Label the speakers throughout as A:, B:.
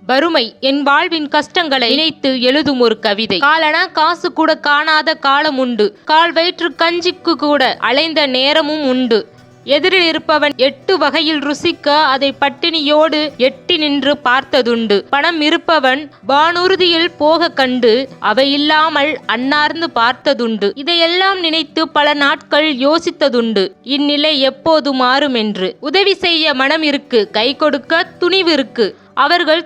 A: வறுமை என் வாழ்வின் கஷ்டங்களை நினைத்து எழுதும் ஒரு கவிதை. காலனா காசு கூட காணாத காலம் உண்டு, கால் வயிற்று கஞ்சிக்கு கூட அலைந்த நேரமும் உண்டு. எதிரில் இருப்பவன் 8 வகையில் ருசிக்க அதை பட்டினியோடு எட்டி நின்று பார்த்ததுண்டு. பணம் இருப்பவன் வானூர்தியில் போக கண்டு அவையில்லாமல் அன்னார்ந்து பார்த்ததுண்டு. இதையெல்லாம் நினைத்து பல நாட்கள் யோசித்ததுண்டு, இந்நிலை எப்போது மாறும் என்று. உதவி செய்ய மனம் இருக்கு, கை கொடுக்க துணிவு இருக்கு. அவர்கள்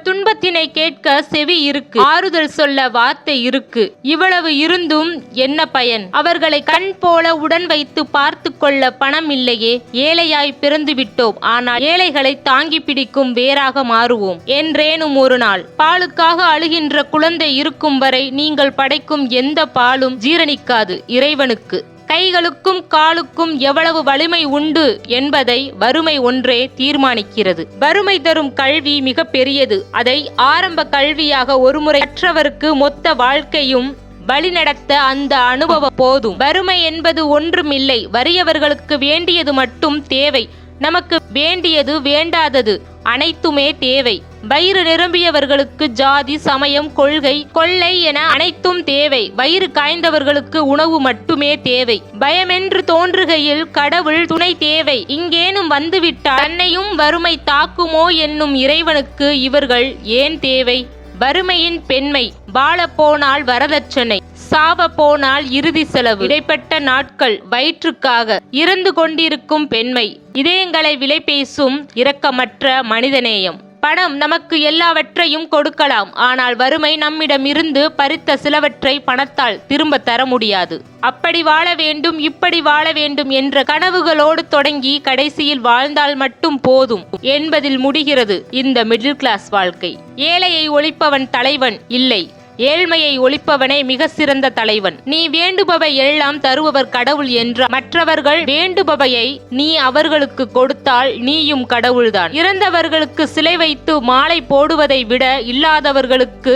A: துன்பத்தினை கேட்க செவி இருக்கு, ஆறுதல் சொல்ல வார்த்தை இருக்கு. இவ்வளவு இருந்தும் என்ன பயன்? அவர்களை கண் போல உடன் வைத்து பார்த்து கொள்ள பணம் இல்லையே. ஏழையாய் பிறந்து விட்டோம், ஆனால் ஏழைகளை தாங்கி பிடிக்கும் வேறாக மாறுவோம் என்றேனும் ஒரு நாள். பாலுக்காக அழுகின்ற குழந்தை இருக்கும் வரை நீங்கள் படைக்கும் எந்த பாலும் ஜீரணிக்காது இறைவனுக்கு. கைகளுக்கும் காலுக்கும் எவ்வளவு வலிமை உண்டு என்பதை வறுமை ஒன்றே தீர்மானிக்கிறது. வறுமை தரும் கல்வி மிக பெரியது. அதை ஆரம்ப கல்வியாக ஒருமுறை கற்றவருக்கு மொத்த வாழ்க்கையும் வழிநடத்த அந்த அனுபவம் போதும். வறுமை என்பது ஒன்றுமில்லை, வறியவர்களுக்கு வேண்டியது மட்டும் தேவை. நமக்கு வேண்டியது வேண்டாதது அனைத்துமே தேவை. வயிறு நிரம்பியவர்களுக்கு ஜாதி, சமயம், கொள்கை, கொள்ளை என அனைத்தும் தேவை. வயிறு காய்ந்தவர்களுக்கு உணவு மட்டுமே தேவை. பயமென்று தோன்றுகையில் கடவுள் துணை தேவை. இங்கேனும் வந்துவிட்டால் தன்னையும் வறுமை தாக்குமோ என்னும் இறைவனுக்கு இவர்கள் ஏன் தேவை? வறுமையின் பெண்மை. வாழ போனால் வரதட்சணை, சாவ போனால் இறுதி செலவு. இடைப்பட்ட நாட்கள் வயிற்றுக்காக இறந்து கொண்டிருக்கும் பெண்மை. இதயங்களை விலை பேசும் இரக்கமற்ற மனிதநேயம். பணம் நமக்கு எல்லாவற்றையும் கொடுக்கலாம், ஆனால் வறுமை நம்மிடமிருந்து பறித்த சிலவற்றை பணத்தால் திரும்ப தர முடியாது. அப்படி வாழ வேண்டும், இப்படி வாழ வேண்டும் என்ற கனவுகளோடு தொடங்கி கடைசியில் வாழ்ந்தால் மட்டும் போதும் என்பதில் முடிகிறது இந்த மிடில் கிளாஸ் வாழ்க்கை. ஏழையை ஒழிப்பவன் தலைவன் இல்லை, ஏழ்மையை ஒழிப்பவனே மிக சிறந்த தலைவன். நீ வேண்டுபவை எல்லாம் தருபவர் கடவுள் என்ற மற்றவர்கள் வேண்டுபவையை நீ அவர்களுக்கு கொடுத்தால் நீயும் கடவுள்தான். இறந்தவர்களுக்கு சிலை வைத்து மாலை போடுவதை விட இல்லாதவர்களுக்கு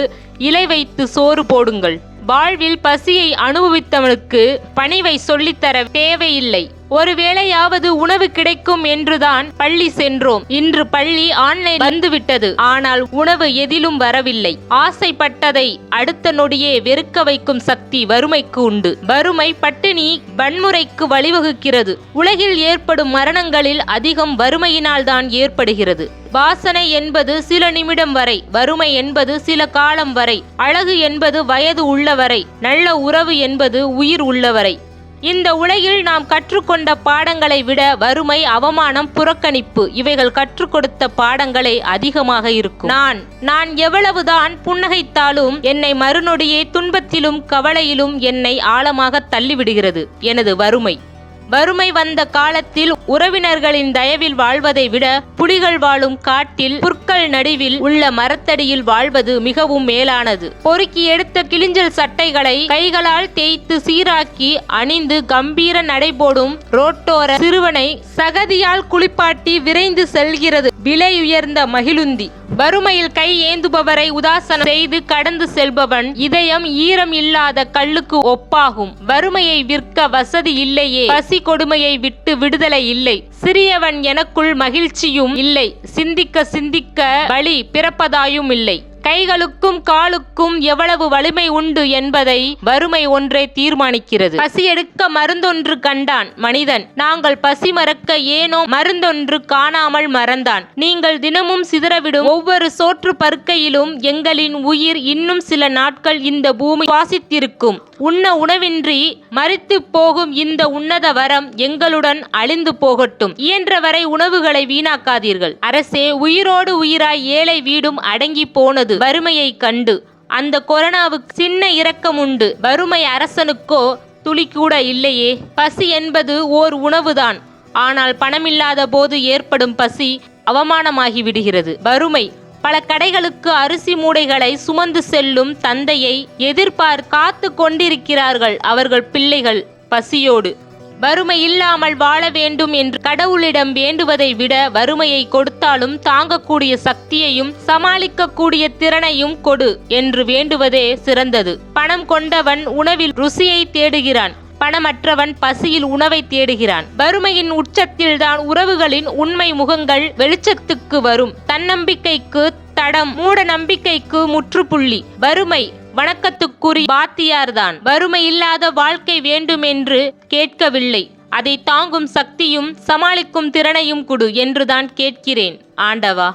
A: இலை வைத்து சோறு போடுங்கள். வாழ்வில் பசியை அனுபவித்தவனுக்கு பணிவை சொல்லித்தர தேவையில்லை. ஒருவேளையாவது உணவு கிடைக்கும் என்றுதான் பள்ளி சென்றோம். இன்று பள்ளி ஆன்லைன் வந்துவிட்டது, ஆனால் உணவு எதிலும் வரவில்லை. ஆசைப்பட்டதை அடுத்த நொடியே வெறுக்க வைக்கும் சக்தி வறுமைக்கு உண்டு. வறுமை பட்டினி வன்முறைக்கு வழிவகுக்கிறது. உலகில் ஏற்படும் மரணங்களில் அதிகம் வறுமையினால் தான் ஏற்படுகிறது. வாசனை என்பது சில நிமிடம் வரை, வறுமை என்பது சில காலம் வரை, அழகு என்பது வயது உள்ளவரை, நல்ல உறவு என்பது உயிர் உள்ளவரை. இந்த உலகில் நாம் கற்றுக்கொண்ட பாடங்களை விட வறுமை, அவமானம், புறக்கணிப்பு இவைகள் கற்றுக் கொடுத்த பாடங்களே அதிகமாக இருக்கும். நான் எவ்வளவுதான் புன்னகைத்தாலும் என்னை மறுநொடியே துன்பத்திலும் கவலையிலும் என்னை ஆழமாக தள்ளிவிடுகிறது எனது வறுமை. வறுமை வந்த காலத்தில் உறவினர்களின் தயவில் வாழ்வதை விட புலிகள் வாழும் காட்டில் புற்கள் நடுவில் உள்ள மரத்தடியில் வாழ்வது மிகவும் மேலானது. பொறுக்கி எடுத்த கிழிஞ்சல் சட்டைகளை கைகளால் தேய்த்து சீராக்கி அணிந்து கம்பீர நடைபோடும் ரோட்டோர சிறுவனை சகதியால் குளிப்பாட்டி விரைந்து செல்கிறது விலை உயர்ந்த மகிழுந்தி. வறுமையில் கை ஏந்துபவரை உதாசனம் செய்து கடந்து செல்பவன் இதயம் ஈரம் இல்லாத கல்லுக்கு ஒப்பாகும். வறுமையை விற்க வசதி இல்லையே, பசி கொடுமையை விட்டு விடுதலை இல்லை. சிறியவன் எனக்குள் மகிழ்ச்சியும் இல்லை, சிந்திக்க சிந்திக்க வழி பிறப்பதாயும் இல்லை. கைகளுக்கும் காலுக்கும் எவ்வளவு வலிமை உண்டு என்பதை வறுமை ஒன்றே தீர்மானிக்கிறது. பசி எடுக்க மருந்தொன்று கண்டான் மனிதன், நாங்கள் பசி மறக்க ஏனோ மருந்தொன்று காணாமல் மறந்தான். நீங்கள் தினமும் சிதறவிடும் ஒவ்வொரு சோற்று பருக்கையிலும் எங்களின் உயிர் இன்னும் சில நாட்கள் இந்த பூமி சுவாசித்திருக்கும். உண்ண உணவின்றி மரித்து போகும் இந்த உன்னத வரம் எங்களுடன் அழிந்து போகட்டும். இயன்றவரை உணவுகளை வீணாக்காதீர்கள். அரசே, உயிரோடு உயிராய் ஏழை வீடும் அடங்கி போனது வறுமையை கண்டு. அந்த கொரோனாவுக்கு சின்ன இரக்கம் உண்டு, வறுமை அரசனுக்கோ துளி கூட இல்லையே. பசி என்பது ஓர் உணவுதான், ஆனால் பணமில்லாத போது ஏற்படும் பசி அவமானமாகி விடுகிறது. வறுமை பல கடைகளுக்கு அரிசி மூடைகளை சுமந்து செல்லும் தந்தையை காத்து கொண்டிருக்கிறார்கள் அவர்கள் பிள்ளைகள் பசியோடு. வறுமை இல்லாமல் வாழ வேண்டும் என்று கடவுளிடம் வேண்டுவதை விட வறுமையை கொடுத்தாலும் தாங்கக்கூடிய சக்தியையும் சமாளிக்கக்கூடிய திறனையும் கொடு என்று வேண்டுவதே சிறந்தது. பணம் கொண்டவன் உணவில் ருசியை தேடுகிறான், பணமற்றவன் பசியில் உணவை தேடுகிறான். வறுமையின் உச்சத்தில்தான் உறவுகளின் உண்மை முகங்கள் வெளிச்சத்துக்கு வரும். தன்னம்பிக்கைக்கு தடம், மூட நம்பிக்கைக்கு முற்றுப்புள்ளி. வறுமை வணக்கத்துக்குரிய வாத்தியார்தான். வறுமை இல்லாத வாழ்க்கை வேண்டும் என்று கேட்கவில்லை. அதை தாங்கும் சக்தியும் சமாளிக்கும் திறனையும் கொடு என்றுதான் கேட்கிறேன் ஆண்டவா.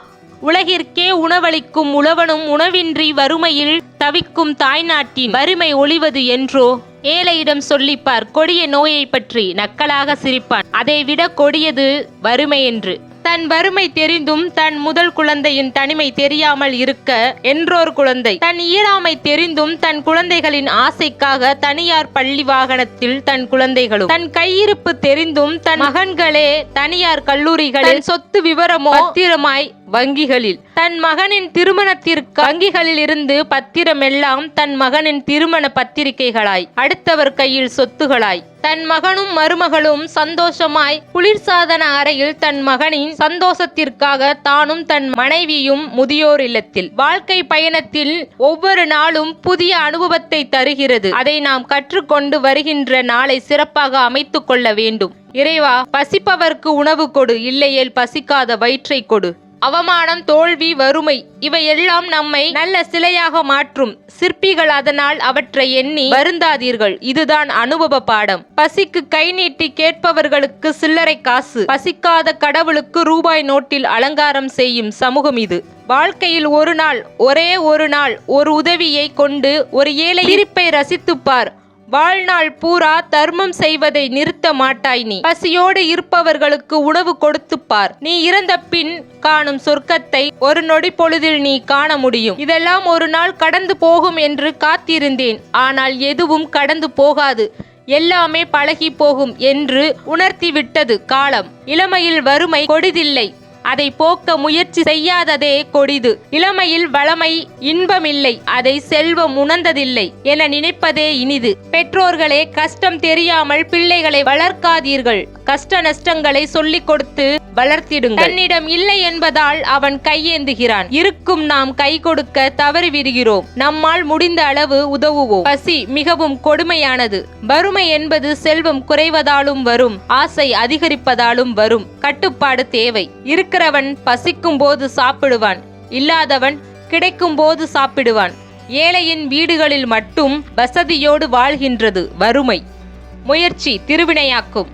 A: உலகிற்கே உணவளிக்கும் உழவனும் உணவின்றி வறுமையில் தவிக்கும் தாய்நாட்டின் வறுமை ஒழிவது என்றோ? ஏழையிடம் சொல்லிப்பார் கொடிய நோயை பற்றி, நக்கலாக சிரிப்பான். அதைவிட கொடியது வறுமை என்று. தன் வறுமை தெரிந்தும் தன் முதல் குழந்தையின் தனிமை தெரியாமல் இருக்க என்றொரு குழந்தை, தன் இயலாமை தெரிந்தும் தன் குழந்தைகளின் ஆசைக்காக தனியார் பள்ளி வாகனத்தில் தன் குழந்தைகளும், தன் கையிருப்பு தெரிந்தும் தன் மகன்களே தனியார் கல்லூரிகளில், சொத்து விவரமோ பத்திரமாய் வங்கிகளில், தன் மகனின் திருமணத்திற்கு வங்கிகளில் இருந்து பத்திரமெல்லாம் தன் மகனின் திருமண பத்திரிகைகளாய், அடுத்தவர் கையில் சொத்துகளாய். தன் மகனும் மருமகளும் சந்தோஷமாய் குளிர்சாதன அறையில், தன் மகனின் சந்தோஷத்திற்காக தானும் தன் மனைவியும் முதியோர் இல்லத்தில். வாழ்க்கை பயணத்தில் ஒவ்வொரு நாளும் புதிய அனுபவத்தை தருகிறது. அதை நாம் கற்றுக்கொண்டு வருகின்ற நாளை சிறப்பாக அமைத்துக் கொள்ள வேண்டும். இறைவா, பசிப்பவர்க்கு உணவு கொடு, இல்லையேல் பசிக்காத வயிற்றை கொடு. அவமானம், தோல்வி, வறுமை இவையெல்லாம் நம்மை நல்ல சிலையாக மாற்றும். சிற்பிகள், அதனால் அவற்றை எண்ணி வருந்தாதீர்கள். இதுதான் அனுபவ பாடம். பசிக்கு கை நீட்டி கேட்பவர்களுக்கு சில்லறை காசு, பசிக்காத கடவுளுக்கு ரூபாய் நோட்டில் அலங்காரம் செய்யும் சமூகம் இது. வாழ்க்கையில் ஒரு நாள், ஒரே ஒரு நாள், ஒரு உதவியை கொண்டு ஒரு ஏழை சிரிப்பை ரசித்துப்பார். வாழ்நாள் பூரா தர்மம் செய்வதை நிறுத்த மாட்டாய் நீ. பசியோடு இருப்பவர்களுக்கு உணவு கொடுத்துப்பார். நீ இறந்த பின் காணும் சொர்க்கத்தை ஒரு நொடி பொழுதில் நீ காண முடியும். இதெல்லாம் ஒரு நாள் கடந்து போகும் என்று காத்திருந்தேன். ஆனால் எதுவும் கடந்து போகாது, எல்லாமே பழகி போகும் என்று உணர்த்திவிட்டது காலம். இளமையில் வறுமை கொடிதில்லை, அதை போக்க முயற்சி செய்யாததே கொடிது. இளமையில் வளமை இன்பமில்லை, அதை செல்வம் உணர்ந்ததில்லை என நினைப்பதே இனிது. பெற்றோர்களே, கஷ்டம் தெரியாமல் பிள்ளைகளை வளர்க்காதீர்கள். கஷ்ட நஷ்டங்களை சொல்லிக் கொடுத்து வளர்த்திடுங்கள். தன்னிடம் இல்லை என்பதால் அவன் கையேந்துகிறான். இருக்கும் நாம் கை கொடுக்க தவறிவிடுகிறோம். நம்மால் முடிந்த அளவு உதவுவோம். பசி மிகவும் கொடுமையானது. வறுமை என்பது செல்வம் குறைவதாலும் வரும், ஆசை அதிகரிப்பதாலும் வரும். கட்டுப்பாடு தேவை. இருக்கிறவன் பசிக்கும் போது சாப்பிடுவான், இல்லாதவன் கிடைக்கும் போது சாப்பிடுவான். ஏழையின் வீடுகளில் மட்டும் வசதியோடு வாழ்கின்றது வறுமை. முயற்சி திருவினையாக்கும்.